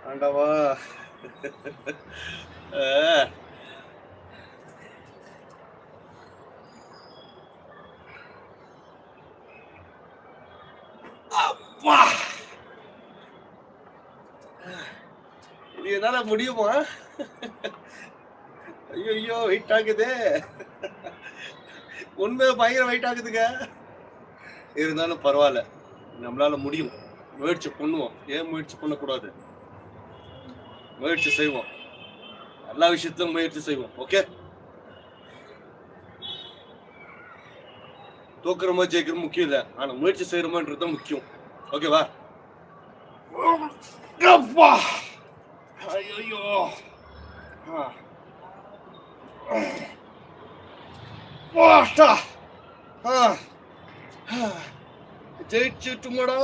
ஆண்டவா! அ அப்பா! இது என்னால முடியுமா? ஐயய்யோ! வெயிட் ஆகுதே! உண்மையில பயங்கர வெயிட் ஆகுதுங்க. இருந்தாலும் பரவால்ல. நம்மளால முடியும். முயற்சி பண்ணுவோம். ஏன் முயற்சி பண்ணக்கூடாது? முயற்சி செய்வோம். எல்லா விஷயத்திலும் முயற்சி செய்வோம். ஓகே? தோக்குறோமா, ஜெயிக்கிறோமா முக்கியம் இல்ல. ஆனா முயற்சி செய்றோமான்றது தான் முக்கியம். ஓகேவா? அப்பா! ஐயய்யோ! ஆ. வாட்டா! ஆ. ஜெயிச்சுட்டுமாடா!